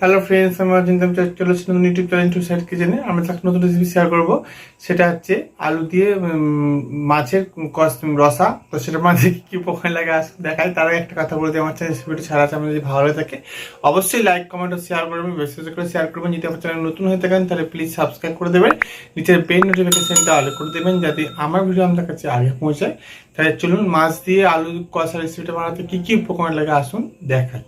Hello friends, আমরা চিন্তা চলে এসেছি নতুন ইউটিউব চ্যানেল টু সাইড কিচেনে। আমি একটা নতুন রেসিপি শেয়ার করবো। সেটা হচ্ছে আলু দিয়ে মাছের রসা। তো সেটার মাঝে কি উপকার লাগে দেখায়। তার আগে একটা কথা বলতে, আমার চ্যানেল রেসিপিটি ছাড়া আছে, আমার যদি ভালো হয়ে থাকে অবশ্যই লাইক কমেন্ট ও শেয়ার করবেন, বেশি বেশি করে শেয়ার করবেন। যদি আমার চ্যানেল নতুন হয়ে থাকেন তাহলে প্লিজ সাবস্ক্রাইব করে দেবেন, নিচের বেল নোটিফিকেশনটা অল করে দেবেন যাতে আমার ভিডিও আপনার কাছে আগে পৌঁছায়। তাহলে চলুন মাছ দিয়ে আলু কষা রেসিপিটা বানাতে কি কি উপকরণ লাগে আসুন দেখায়।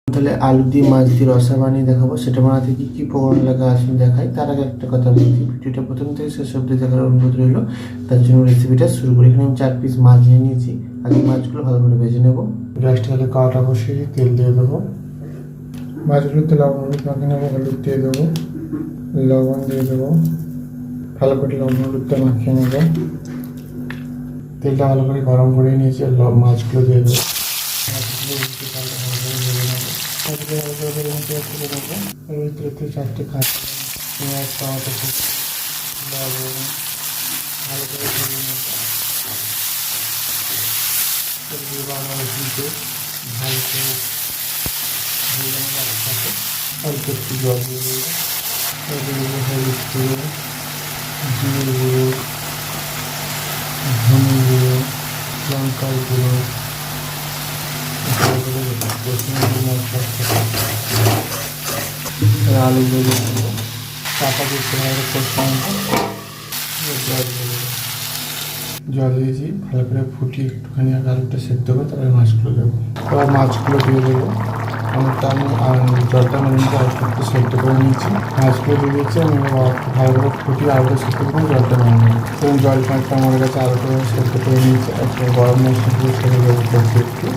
তাহলে আলু দিয়ে মাছ দিয়ে রসা বানিয়ে দেখাবো। সেটা বানাতে কি কি উপকরণ লাগে আসুন দেখাই। তার আগে একটা কথা বলছি, ভিডিওটা প্রথম থেকে শেষ অবধি দেখার অনুরোধ রইল। তার জন্য রেসিপিটা শুরু করি। এখানে আমি 4 পিস মাছ নিয়ে নিয়েছি। আগে মাছগুলো ভালো করে ভেজে নেবো। গ্যাসটা তাহলে কড়াটা বসিয়ে তেল দিয়ে দেবো। মাছগুলোতে লবণ হলুদ মাখিয়ে নেবো। হলুদ দিয়ে দেবো, লবণ দিয়ে দেবো, ভালো করে লবণ হলুদটা মাখিয়ে নেবো। তেলটা ভালো করে গরম করে নিয়েছি, মাছগুলো দিয়ে দেবো। চারটে কাঁচা পেঁয়াজ, টমেটো, লবণ ভালো করে ভেজে নেব। ভালো করে ভেজে নেব। একসাথে অল্প একটু জল দিয়ে দেবো। হলুদ গুঁড়ো, জিরে গুঁড়ো, ধনে গুঁড়ো, লঙ্কার গুঁড়ো, আলুগুলো চাপা দিতে হবে। জল দিয়েছি, ভালো করে ফুটিয়ে একটুখানি আলুটা সেদ্ধ হবে, তারপরে মাছগুলো দেবো। এবার মাছগুলো দিয়ে দেবো। অনেকটা আমি জলটা মেরে নিতে একটু সেদ্ধ করে নিয়েছি। মাছগুলো দিয়ে দিচ্ছি। আমি ভালো করে ফুটিয়ে আলুটা সেদ্ধ করে জলটা মেরে নেবো। এবং জল পাঁচটা মরে গেছে, আলুটা সেদ্ধ করে নিয়েছি। একটা গরম মশলা দিয়ে ছেড়ে দেবো একটু।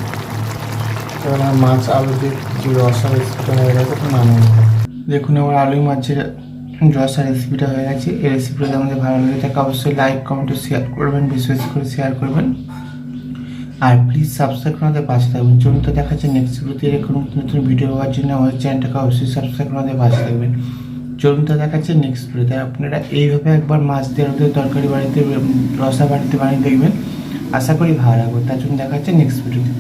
এবার আমার মাছ আলু দিয়ে যে রসা রেসিপিটা হয়ে গেছে, তখন নামিয়ে নেবো। দেখুন আমার আলু মাছের রসা রেসিপিটা হয়ে গেছে। এই রেসিপিটা আমাদের ভালো লেগে থাকে অবশ্যই লাইক কমেন্ট ও শেয়ার করবেন, বেশি বেশি করে শেয়ার করবেন। আর প্লিজ সাবস্ক্রাইব করে আমাদের পাশে থাকবেন। চলুন তো দেখাচ্ছে নেক্সট ভিডিওতে এরকম নতুন ভিডিও পাওয়ার জন্য আমাদের চ্যানেলটাকে অবশ্যই সাবস্ক্রাইব করে আমাদের পাশে থাকবেন। চলুন তো দেখাচ্ছে নেক্সট ভিডিওতে। আপনারা এইভাবে একবার মাছ দিয়ে আলু দিয়ে তরকারি বাড়িতে রসা বাড়িতে বানিয়ে দেখবেন, আশা করি ভালো লাগবে। তার জন্য দেখাচ্ছে নেক্সট ভিডিওতে।